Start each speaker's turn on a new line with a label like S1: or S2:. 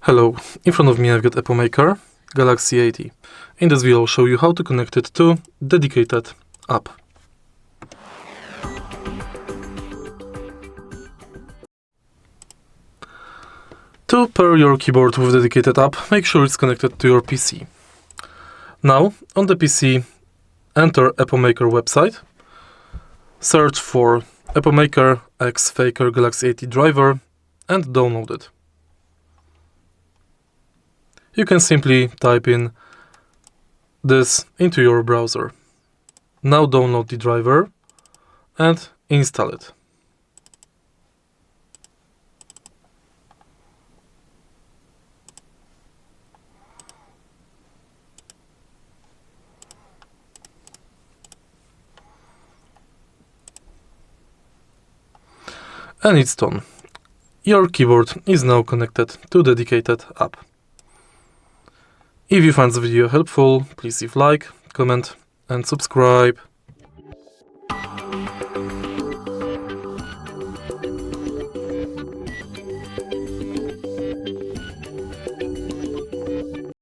S1: Hello, in front of me I've got EPOMAKER Galaxy80. In this video I'll show you how to connect it to dedicated app. To pair your keyboard with dedicated app, make sure it's connected to your PC. Now, on the PC, enter EPOMAKER website, search for EPOMAKER X Feker Galaxy80 driver and download it. You can simply type in this into your browser. Now download the driver and install it. And it's done. Your keyboard is now connected to dedicated app. If you find the video helpful, please leave like, comment and subscribe.